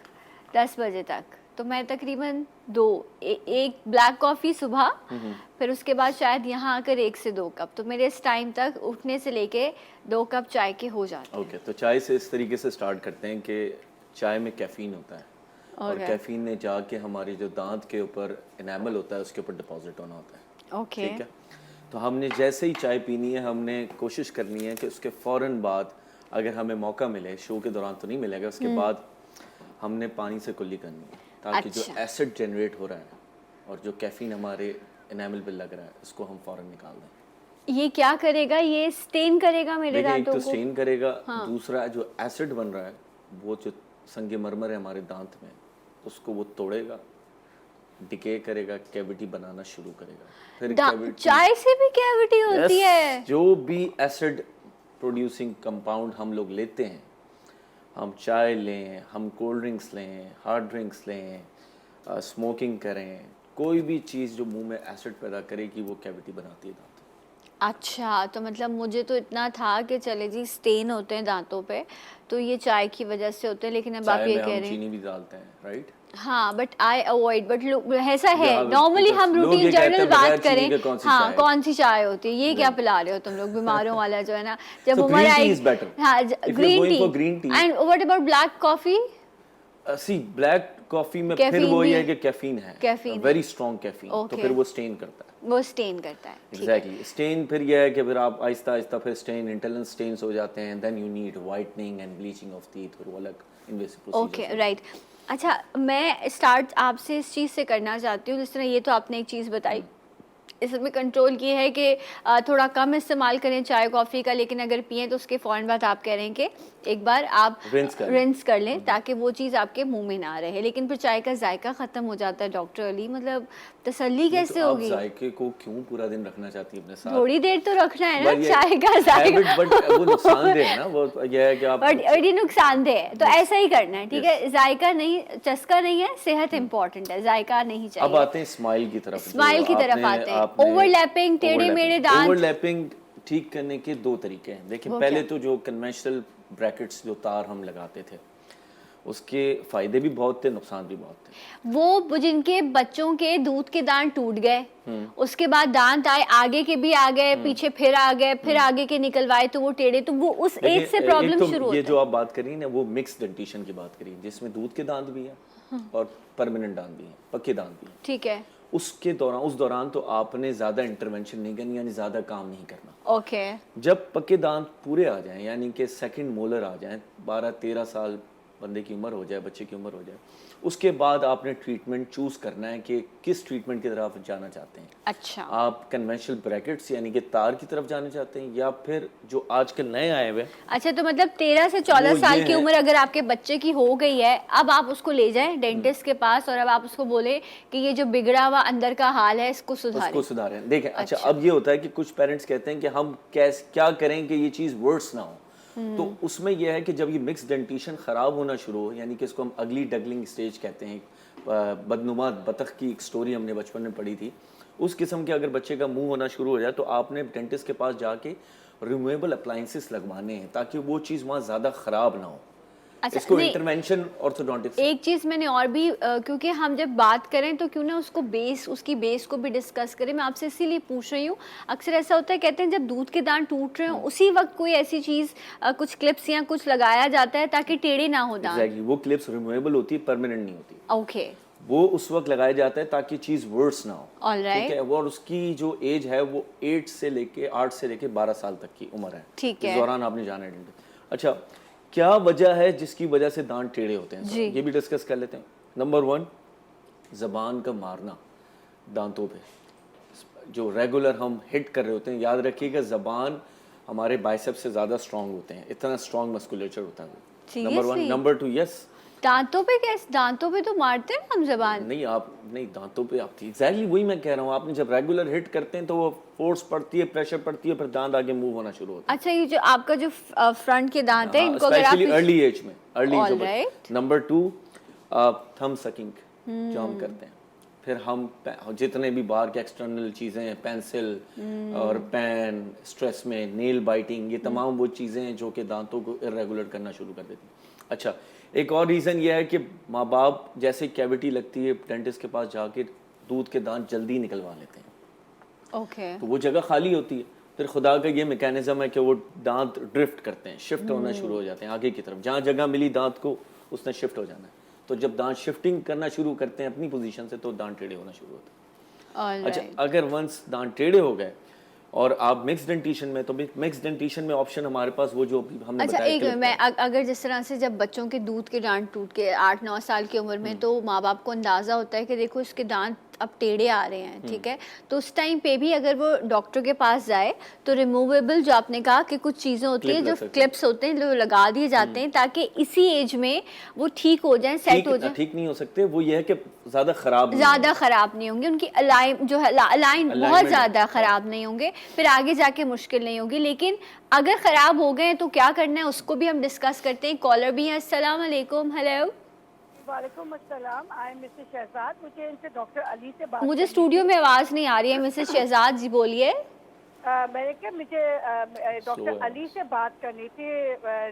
10 बजे तक तो मैं तकरीबन एक ब्लैक कॉफ़ी सुबह, फिर उसके बाद शायद यहाँ आकर 1 से 2 कप, तो मेरे इस टाइम तक उठने से लेके 2 कप चाय के हो जाते हैं। ओके, तो चाय से इस तरीके से स्टार्ट करते हैं कि चाय में कैफीन होता है और कैफीन ने जाके हमारे जो दांत के ऊपर इनेमल होता है उसके ऊपर डिपॉजिट होना होता है। ओके, ठीक है, तो हमने जैसे ही चाय पीनी है, हमने कोशिश करनी है कि उसके फ़ौरन बाद, अगर हमें मौका मिले, शो के दौरान तो नहीं मिलेगा, उसके बाद हमने पानी से कुल्ली करनी है, ताकि जो एसिड जनरेट हो रहा है और जो कैफीन हमारे इनेमल पे लग रहा है उसको हम फ़ौरन निकाल दें। ये क्या करेगा? ये स्टेन करेगा मेरे देखिए, एक दांतों तो को? स्टेन करेगा, दूसरा जो एसिड बन रहा है वो जो संगे मरमर है हमारे दांत में, उसको वो तोड़ेगा, डिके करेगा, कैविटी बनाना शुरू करेगा। फिर चाय से भी कैविटी होती है? जो भी एसिड प्रोड्यूसिंग कंपाउंड हम लोग लेते हैं, हम चाय लें, हम कोल्ड ड्रिंक्स लें, हार्ड ड्रिंक्स लें, स्मोकिंग करें, कोई भी चीज़ जो मुंह में एसिड पैदा करेगी वो कैविटी बनाती है दांतों। अच्छा, तो मतलब मुझे तो इतना था कि चले जी स्टेन होते हैं दांतों पे तो ये चाय की वजह से होते हैं, लेकिन अब आप ये कह रहे हैं चीनी भी डालते हैं, राइट? हाँ, बट आई अवॉइड, बट ऐसा है नॉर्मली हम रूटीन जनरल बात करें, हाँ कौन सी चाय होती है, ये क्या पिला रहे हो तुम लोग बीमारों वाला जो है ना, जब उम्र आई। हाँ, green tea. And what about black coffee? See black coffee में फिर वो ये है कि कैफीन है, वेरी स्ट्रॉन्ग कैफीन, तो फिर वो स्टेन करता है, वो स्टेन करता है। एग्जैक्टली, स्टेन फिर ये है कि फिर आप आहिस्ता आहिस्ता फिर स्टेन, इंटरनल स्टेन्स हो जाते हैं, then you need whitening and bleaching of teeth, और वो अलग इन्वेसिव प्रोसीजर। Okay, right. अच्छा, मैं स्टार्ट आपसे इस चीज़ से करना चाहती हूँ, जिस तरह ये तो आपने एक चीज़ बताई, इसमें कंट्रोल ये है कि थोड़ा कम इस्तेमाल करें चाय कॉफ़ी का, लेकिन अगर पिएं तो उसके फ़ौरन बाद आप कह रहे हैं कि एक बार आप रिंस कर लें ताकि वो चीज़ आपके मुंह में ना रहे। लेकिन फिर चाय का जायका ख़त्म हो जाता है डॉक्टर अली, मतलब तसल्ली कैसे होगी? आप जायके को क्यों पूरा दिन रखना चाहती है अपने साथ? थोड़ी देर तो रखना है ना चाय का जायका, बट वो नुकसानदेह है ना, वो ये है कि आप, बट ये नुकसानदेह है तो ऐसा ही करना है, ठीक है? जायका नहीं, चस्का नहीं है, सेहत इंपॉर्टेंट है, जायका नहीं चाहिए। अब आते हैं स्माइल की तरफ। स्माइल की तरफ आते हैं। ओवरलैपिंग, टेढ़े मेढ़े दांत। ओवरलैपिंग ठीक करने के 2 तरीके हैं। देखिए, पहले तो जो कन्वेंशनल ब्रैकेट्स जो तार हम लगाते थे उसके फायदे भी बहुत थे, नुकसान भी बहुत थे। वो जिनके बच्चों के दूध के दांत टूट गए, उसके बाद दांत आए, आगे के भी आ गए, पीछे फिर आ गए, फिर आगे के निकलवाए तो वो टेढ़े, तो वो उस एज से प्रॉब्लम तो शुरू होता है। ये जो आप बात करी ना, वो मिक्स डेंटिशन की बात करी, जिसमें दूध के दांत भी हैं और परमानेंट दांत भी हैं, पक्के दांत भी हैं। ठीक है। उस दौरान तो आपने ज्यादा इंटरवेंशन नहीं करनी, यानी ज्यादा काम नहीं करना। ओके। जब पक्के दांत पूरे आ जाएं, यानी कि सेकंड मोलर आ जाएं, 12-13 साल बंदे की उम्र हो जाए, बच्चे की उम्र हो जाए, उसके बाद आपने ट्रीटमेंट चूज करना है कि किस ट्रीटमेंट की तरफ जाना चाहते हैं। अच्छा। आप कन्वेंशनल ब्रैकेट्स यानी कि तार की तरफ जाना चाहते हैं, या फिर जो आजकल नए आए हुए। अच्छा, तो मतलब 13 से 14 साल की उम्र अगर आपके बच्चे की हो गई है, अब आप उसको ले जाएं डेंटिस्ट के पास और अब आप उसको बोले कि ये जो बिगड़ा हुआ अंदर का हाल है इसको सुधारें। देखें, अच्छा, अब ये होता है कि कुछ पेरेंट्स कहते हैं कि हम क्या करें कि ये चीज़ वर्स ना हो। तो उसमें यह है कि जब ये मिक्स डेंटिशन ख़राब होना शुरू हो, यानी कि इसको हम अगली डगलिंग स्टेज कहते हैं, बदनुमा बतख की एक स्टोरी हमने बचपन में पढ़ी थी, उस किस्म के अगर बच्चे का मुंह होना शुरू हो जाए तो आपने डेंटिस्ट के पास जाके रिमूवेबल अप्लायंसेस लगवाने हैं ताकि वो चीज़ वहाँ ज़्यादा ख़राब ना हो। अच्छा, इसको नहीं, इंटरवेंशन ऑर्थोडोंटिक्स। एक चीज़ मैंने और भी क्योंकि हम जब बात करें तो क्यों ना उसको उसकी बेस को भी डिस्कस करें। मैं आपसे इसीलिए पूछ रही हूँ, अक्सर ऐसा होता है, कहते हैं जब दूध के दांत टूट रहे हो उसी वक्त कोई ऐसी चीज़ कुछ क्लिप्स या कुछ लगाया जाता है ताकि टेढ़े ना हो दांत। एग्जैक्टली, वो क्लिप्स रिमूवेबल होती है, परमानेंट नहीं होती। ओके, वो उस वक्त लगाया जाता है ताकि चीज़ वर्स ना हो। ऑलराइट, ठीक है, वो और उसकी जो एज है वो 8 से लेके 12 साल तक की उम्र है। ठीक इस है। दौरान आपने जाना है डेंटिस्ट। अच्छा, क्या वजह है जिसकी वजह से दांत टेढ़े होते हैं? जी। ये भी डिस्कस कर लेते हैं। नंबर 1, ज़बान का मारना दांतों पे, जो रेगुलर हम हिट कर रहे होते हैं। याद रखिएगा, ज़बान हमारे बाइसेप्स से ज़्यादा स्ट्रांग होते हैं, इतना स्ट्रांग मस्कुलेचर होता है वो। नंबर 1। Seriously? नंबर 2, यस, दांतों पे कैसे? दांतों पे तो मारते हैं हम जबान। नहीं आप नहीं, दांतों पे आप एग्जैक्टली वही मैं कह रहा हूँ। आपने जब रेगुलर हिट करते हैं तो वो फोर्स पड़ती है, प्रेशर पड़ती है, फिर दांत आगे मूव होना शुरू होता है। अच्छा, ये जो आपका जो फ्रंट के दांत है इनको अगर आप स्पेशली अर्ली एज में, अर्ली एज में। Alright. नंबर 2, थंब सकिंग जो हम करते हैं। फिर हम जितने भी बाहर के एक्सटर्नल चीज़ें हैं, पेंसिल और पेन, स्ट्रेस में नेल बाइटिंग, ये तमाम वो चीज़ें हैं जो कि दांतों को इरेगुलर करना शुरू कर देती हैं। अच्छा, एक और रीज़न ये है कि माँ बाप जैसे कैविटी लगती है डेंटिस्ट के पास जाके दूध के दांत जल्दी निकलवा लेते हैं। ओके, तो वो जगह खाली होती है, फिर खुदा का ये मैकेनिज्म है कि वो दांत ड्रिफ्ट करते हैं, शिफ्ट होना शुरू हो जाते हैं आगे की तरफ। जहाँ जगह मिली दांत को उसने शिफ्ट हो जाना है। तो जब दांत शिफ्टिंग करना शुरू करते हैं अपनी पोजीशन से तो दांत टेढ़े होना शुरू होते हैं। ऑलराइट। अच्छा, अगर वंस दांत टेढ़े हो गए और आप मिक्स डेंटिशन में, तो मिक्स डेंटिशन में ऑप्शन हमारे पास वो जो हमने अच्छा, बताया एक clip मैं है। अगर जिस तरह से जब बच्चों के दूध के दांत टूट के 8-9 साल की उम्र में तो माँ बाप को अंदाज़ा होता है कि देखो इसके दांत अब टेढ़े आ रहे हैं, ठीक है, तो उस टाइम पे भी अगर वो डॉक्टर के पास जाए तो रिमूवेबल जो आपने कहा कि कुछ चीज़ें होती हैं Clip जो लग सकती है। क्लिप्स होते हैं जो लगा दिए जाते हैं ताकि इसी एज में वो ठीक हो जाए, सेट हो जाए, ठीक नहीं हो सकते। वो ये है कि ज़्यादा ख़राब नहीं ज़्यादा होंगे। ख़राब नहीं होंगे, उनकी अलाइन जो है अलाइन बहुत Alignment ज़्यादा ख़राब नहीं होंगे, फिर आगे जाके मुश्किल नहीं होगी। लेकिन अगर ख़राब हो गए तो क्या करना है उसको भी हम डिस्कस करते हैं। कॉलर भी हैं। अस्सलाम वालेकुम। हेलो, वालेकुम अस्सलाम। I am Mrs Shahzad. मुझे इनसे डॉक्टर अली से बात मुझे करनी स्टूडियो में आवाज़ नहीं आ रही है। मिसेस शहजाद जी बोलिए। मैंने क्या मुझे डॉक्टर Slow अली से बात करनी थी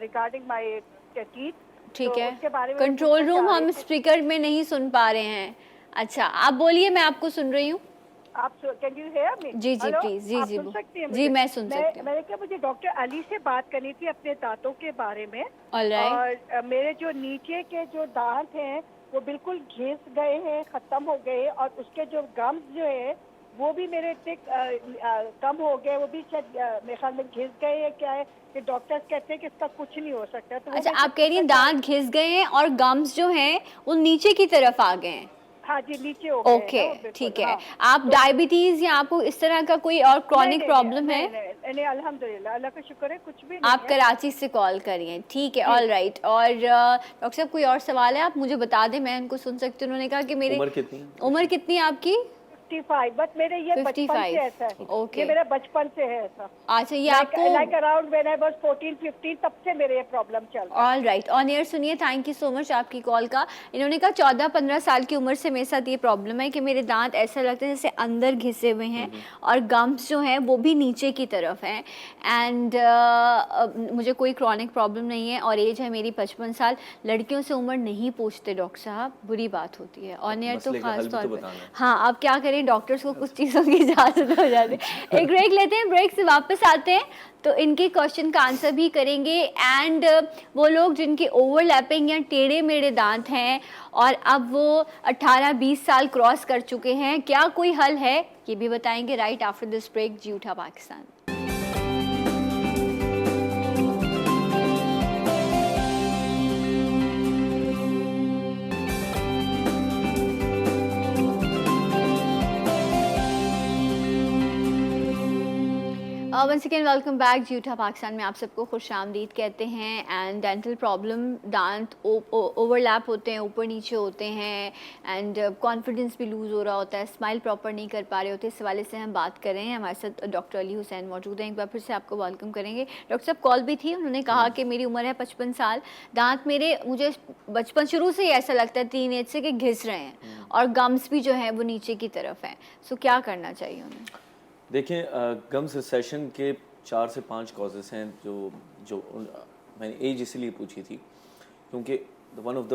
रिगार्डिंग माय टीथ। ठीक है, उसके बारे में कंट्रोल पूछना रूम चाह हम रही थी। स्पीकर में नहीं सुन पा रहे हैं। अच्छा, आप बोलिए, मैं आपको सुन रही हूँ। आप कैन यू हियर मी? जी, जी, please, जी, आप जी, सुन सकती हैं जी, मुझे? मैं सुन सकती हूँ। मैंने क्या मुझे डॉक्टर अली से बात करनी थी अपने दांतों के बारे में। ऑलराइट, और मेरे जो नीचे के जो दांत हैं वो बिल्कुल घिस गए हैं, खत्म हो गए, और उसके जो गम्स जो है वो भी मेरे इतने कम हो गए, वो भी शायद मेरे ख्याल में घिस गए हैं। क्या है कि डॉक्टर्स कहते हैं कि इसका कुछ नहीं हो सकता। तो वो अच्छा, मैं आप कह रही हैं दांत घिस गए हैं और गम्स जो हैं वो नीचे की तरफ आ गए हैं। हाँ जी, नीचे हो गए हैं ओके, ना वो बिल्कुल, ठीक है। हाँ। आप डायबिटीज या आपको इस तरह का कोई और क्रॉनिक नहीं, प्रॉब्लम नहीं, है? नहीं, नहीं, अल्हम्दुलिल्लाह, अल्लाह का शुक्र है, कुछ भी नहीं आप है। कराची से कॉल करिए, ठीक है, ऑल राइट। और डॉक्टर साहब कोई और सवाल है आप मुझे बता दें, मैं इनको सुन सकती हूँ। उन्होंने कहा कि मेरी उम्र कितनी है? उम्र कितनी है आपकी? 55, बट मेरे ये बचपन 55, से ऐसा है। ओके। ये मेरा बचपन से है ऐसा। अच्छा, ये आपको like around when I was 14-15 तब से मेरे ये प्रॉब्लम चल रहा है। ऑल राइट, ऑन एयर सुनिए। थैंक यू सो मच आपकी कॉल का। इन्होंने कहा 14-15 साल की उम्र से मेरे साथ ये प्रॉब्लम है कि मेरे दांत ऐसा लगता है जैसे अंदर घिसे हुए हैं और गम्स जो हैं वो भी नीचे की तरफ हैं। एंड मुझे कोई क्रॉनिक प्रॉब्लम नहीं है और एज है मेरी 55 साल। लड़कियों से उम्र नहीं पूछते डॉक्टर साहब, बुरी बात होती है। ऑन एयर तो मसले का हल खास भी तौर तो पर बताना है। हाँ, आप क्या करें, डॉक्टर्स को कुछ चीज़ों की इजाज़त हो जाती है। एक ब्रेक लेते हैं, ब्रेक से वापस आते हैं तो इनके क्वेश्चन का आंसर भी करेंगे। एंड वो लोग जिनके ओवरलैपिंग या टेढ़े मेढ़े दांत हैं और अब वो 18-20 साल क्रॉस कर चुके हैं, क्या कोई हल है, ये भी बताएंगे राइट आफ्टर दिस ब्रेक। जी उठा Pakistan. Once again welcome back जी उठा पाकिस्तान में आप सबको खुश आमदीद कहते हैं। एंड डेंटल प्रॉब्लम, दांत ओवरलैप होते हैं, ऊपर नीचे होते हैं, एंड कॉन्फिडेंस भी लूज़ हो रहा होता है, स्माइल प्रॉपर नहीं कर पा रहे होते। इस हवाले से हम बात कर रहे हैं। हमारे साथ डॉक्टर अली हुसैन मौजूद हैं। एक बार फिर से आपको वेलकम करेंगे। डॉक्टर साहब कॉल भी थी, उन्होंने कहा कि मेरी उम्र है 55 साल, दांत मेरे मुझे बचपन शुरू से ही ऐसा लगता है टीन एज से कि घिस रहे हैं और गम्स भी जो है वो नीचे की तरफ हैं। सो क्या करना चाहिए उन्हें? देखिए, गम्स रिसेशन के 4 से 5 कॉजेस हैं जो मैंने एज इसलिए पूछी थी क्योंकि one of the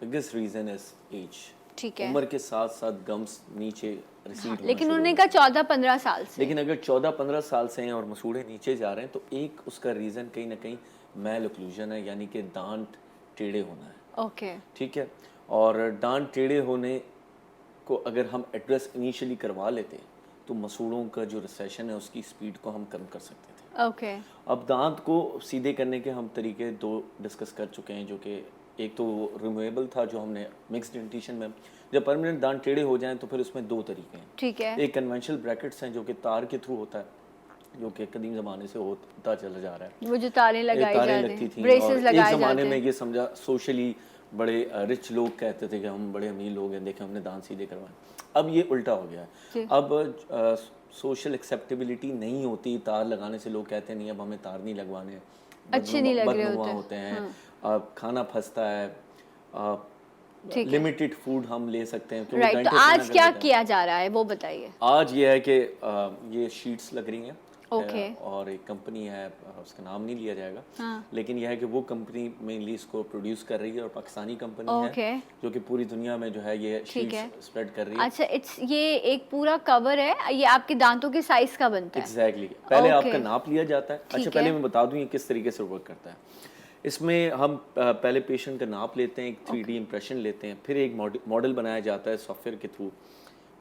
biggest reason is age. ठीक है, उम्र के साथ साथ गम्स नीचे रिसीड होना लेकिन शुरू उन्होंने हो कहा जाते हैं। 14-15 साल से। लेकिन अगर 14-15 साल से हैं और मसूड़े नीचे जा रहे हैं तो एक उसका रीज़न कहीं ना कहीं मैल ओक्लूजन है, यानी कि दांत टेढ़े होना है। ओके, ठीक है, और दांत टेढ़े होने को अगर हम एड्रेस इनिशियली करवा लेते तो मसूड़ों का जो रिसेशन है उसकी स्पीड को हम कम कर सकते थे। ओके, अब दांत को सीधे करने के हम तरीके 2 डिस्कस कर चुके हैं, जो कि एक तो रिमूवेबल था जो हमने मिक्स डेंटिशन में। जब परमानेंट दांत टेढ़े हो जाएं तो फिर उसमें 2 तरीके हैं। ठीक है, एक कन्वेंशनल ब्रैकेट्स हैं जो कि तार के थ्रू होता है, जो कि कदीम ज़माने से होता चला जा रहा है। वो जो तारें लगाई तारें जाती लगती हैं, थी ब्रेसेस और एक लगाए ज़माने जाते में हैं। ये समझा सोशली बड़े रिच लोग कहते थे कि हम बड़े अमीर लोग हैं, देखें हमने दांत सीधे करवाए। अब ये उल्टा हो गया है। अब सोशल एक्सेप्टेबिलिटी नहीं होती तार लगाने से। लोग कहते नहीं अब हमें तार नहीं लगवाने, अच्छे नहीं लग रहे बदनुमा होते हैं, खाना फंसता है, ठीक है। लिमिटेड फूड हम ले सकते हैं क्योंकि राइट, तो dentist आज मना कर क्या देते हैं। किया जा रहा है वो बताइए। आज ये है कि ये शीट्स लग रही हैं। ओके। और एक कंपनी है, उसका नाम नहीं लिया जाएगा, हाँ। लेकिन यह है कि वो कंपनी मेनली इसको प्रोड्यूस कर रही है और पाकिस्तानी कंपनी ओके। है जो कि पूरी दुनिया में जो है ये ठीक है। शीट्स स्प्रेड कर रही है। अच्छा, ये एक पूरा कवर है, ये आपके दांतों के साइज का बनता है? एग्जैक्टली पहले ओके। आपका नाप लिया जाता है। अच्छा, ठीक पहले है। मैं बता दूं ये किस तरीके से वर्क करता है। इसमें हम पहले पेशेंट का नाप लेते हैं, एक 3D इम्प्रेशन लेते हैं, फिर एक मॉडल बनाया जाता है सॉफ्टवेयर के थ्रू।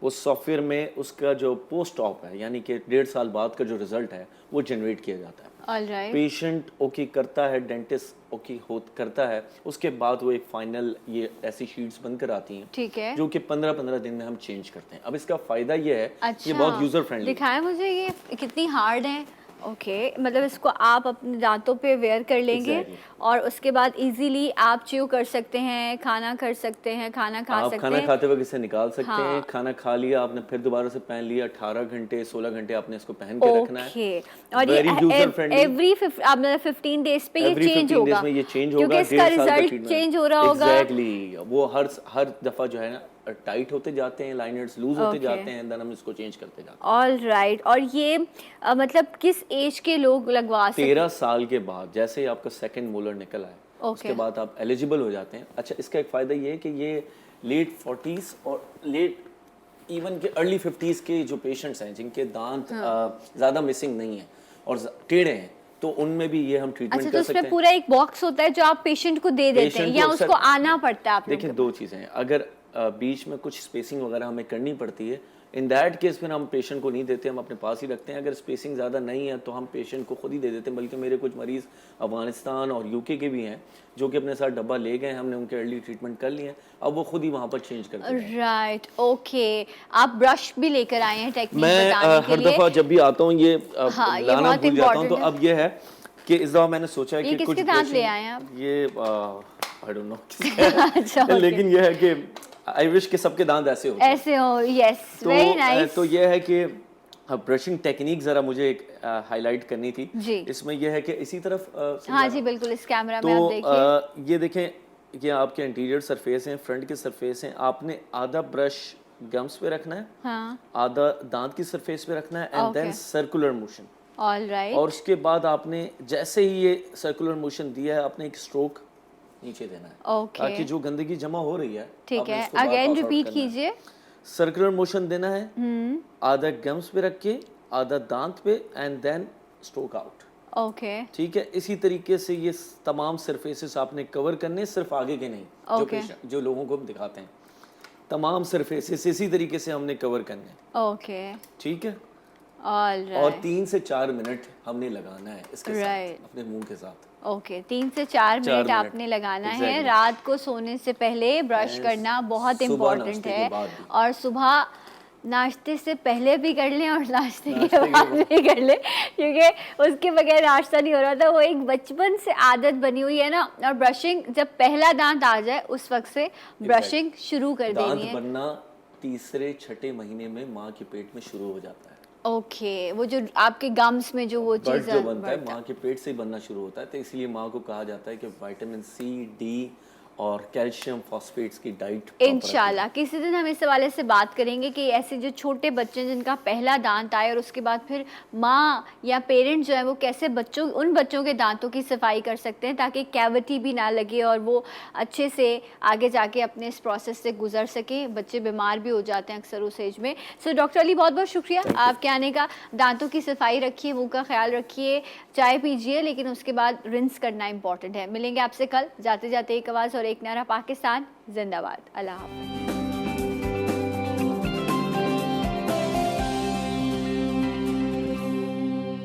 उस सॉफ्टवेयर में उसका जो पोस्ट ऑप है, यानी कि 1.5 साल बाद का जो रिजल्ट है वो जनरेट किया जाता है। ऑलराइट, पेशेंट ओके करता है, डेंटिस्ट ओके करता है, उसके बाद वो एक फाइनल ये ऐसी शीट्स बनकर आती हैं ठीक है। जो कि 15-15 दिन में हम चेंज करते हैं। अब इसका फ़ायदा ये है, अच्छा, ये बहुत यूज़र फ्रेंडली है। दिखाएं मुझे ये कितनी हार्ड है। ओके, मतलब इसको आप अपने दांतों पे वेयर कर लेंगे Exactly. और उसके बाद इजीली आप च्यू कर सकते हैं, खाना कर सकते हैं, खाना खा आप सकते खाना हैं। खाते वक्त इसे निकाल सकते हाँ। हैं। खाना खा लिया आपने, फिर दोबारा से पहन लिया। 18 घंटे 16 घंटे आपने इसको पहन के रखना है। ओके, और Very user friendly. Every 15 days पे ये Every चेंज 15 होगा days में ये चेंज होगा। क्योंकि इसका 1.5 साल का रिजल्ट treatment। चेंज हो रहा होगा। Exactly. वो हर दफा जो है ना टाइट होते जाते हैं, लाइनर्स लूज होते Okay. जाते हैं, देन हम इसको चेंज करते जाते हैं। ऑल राइट, और ये मतलब किस एज के लोग लगवा सकते 13 साल के बाद जैसे ही आपका सेकंड मोलर निकल आए, Okay. उसके बाद आप एलिजिबल हो जाते हैं। अच्छा, इसका एक फ़ायदा ये है कि ये लेट 40s और लेट इवन के अर्ली 50s के जो पेशेंट्स हैं जिनके दांत ज़्यादा मिसिंग नहीं है और टेढ़े हैं, तो उनमें भी ये हम ट्रीटमेंट अच्छा, कर तो सकते उसमें हैं। पूरा एक बॉक्स होता है जो आप पेशेंट को दे देते हैं Patient या को उसको अक्सर- आना पड़ता है आप देखिए, लोगों 2 चीज़ें हैं। अगर बीच में कुछ स्पेसिंग वगैरह हमें करनी पड़ती है, इन दैट केस फिर हम पेशेंट को नहीं देते, हम अपने पास ही रखते हैं। अगर स्पेसिंग ज़्यादा नहीं है तो हम पेशेंट को खुद ही दे देते हैं। बल्कि मेरे कुछ मरीज़ अफगानिस्तान और यूके के भी हैं जो कि अपने साथ डब्बा ले गए, हमने उनके अर्ली ट्रीटमेंट कर लिए हैं, अब वो खुद ही वहाँ पर चेंज करते हैं। Right, okay. आप ब्रश भी लेकर आए हैं टेक्निक मैं बताने के हर लिए। दफा जब भी आता हूँ ये हाँ, ये लाना बहुत भूल जाता हूँ। तो important है। अब ये है कि इस दफा मैंने सोचा है ये कि कुछ किसके दांत ले brushing- आए हैं आप? ये आई डोंट नो अच्छा, okay. लेकिन ये है कि आई विश के सबके दांत ऐसे होते। ऐसे हो, यस, वेरी नाइस। तो ये है कि ब्रशिंग टेक्निक ज़रा मुझे एक हाईलाइट करनी थी जी। इसमें। यह है कि इसी तरफ हाँ जी, बिल्कुल, इस कैमरा में तो आप देखिए। ये देखें, ये आपके इंटीरियर सरफेस हैं, फ्रंट के सरफेस हैं। आपने आधा ब्रश गम्स पे रखना है, हाँ, आधा दांत की सरफेस पे रखना है, and then Okay. Circular motion. All right, और उसके बाद आपने जैसे ही ये सर्कुलर मोशन दिया है, आपने एक स्ट्रोक नीचे देना है ओके, ताकि जो गंदगी जमा हो रही है, ठीक आपने है। इसको बार अगेन pass out रिपीट करना है। कीजिए। सर्कुलर मोशन देना है, आधा गम्स पे रख के, आधा दांत पे, and then stroke out. Okay, ठीक है, इसी तरीके से ये तमाम सरफेसेस आपने कवर करने, सिर्फ आगे के नहीं, Okay. जो लोगों को हम दिखाते हैं, तमाम सरफेसेस इसी तरीके से हमने कवर करने। ओके, ठीक है, ऑल और राइट, 3 से 4 मिनट हमने लगाना है इसके Right. साथ, अपने मुंह के साथ। ओके, 3 से 4 मिनट मिनट, आपने लगाना है। exactly. रात को सोने से पहले ब्रश Yes. करना बहुत सुबह इम्पोर्टेंट नाश्ते के है, बाद भी। और सुबह नाश्ते से पहले भी कर लें और नाश्ते के नाश्ते के बाद बाद। भी कर लें, क्योंकि उसके बगैर नाश्ता नहीं हो रहा था। वो एक बचपन से आदत बनी हुई है ना। और ब्रशिंग जब पहला दांत आ जाए उस वक्त से ब्रशिंग शुरू कर दांत देनी है। बनना तीसरे छठे महीने में माँ के पेट में शुरू हो जाता है। ओके, वो जो आपके गम्स में जो वो बर्ड चीज़ जो बनता है माँ के पेट से ही बनना शुरू होता है, तो इसलिए माँ को कहा जाता है कि विटामिन सी, डी और कैल्शियम फॉस्फेट्स की डाइट इंशाल्लाह किसी दिन हम इस हवाले से बात करेंगे कि ऐसे जो छोटे बच्चे हैं जिनका पहला दांत आए और उसके बाद फिर माँ या पेरेंट जो है वो कैसे उन बच्चों के दांतों की सफाई कर सकते हैं ताकि कैविटी भी ना लगे और वो अच्छे से आगे जाके अपने इस प्रोसेस से गुजर सके। बच्चे बीमार भी हो जाते हैं अक्सर उस एज में। सो डॉक्टर अली बहुत बहुत शुक्रिया आपके आने का। दांतों की सफाई रखिए, मुँह का ख्याल रखिए, चाय पीजिए, लेकिन उसके बाद रिंस करना इंपॉर्टेंट है। मिलेंगे आपसे कल। जाते जाते एक आवाज़ और एक नारा, पाकिस्तान जिंदाबाद। अल्लाह हाफ़िज़।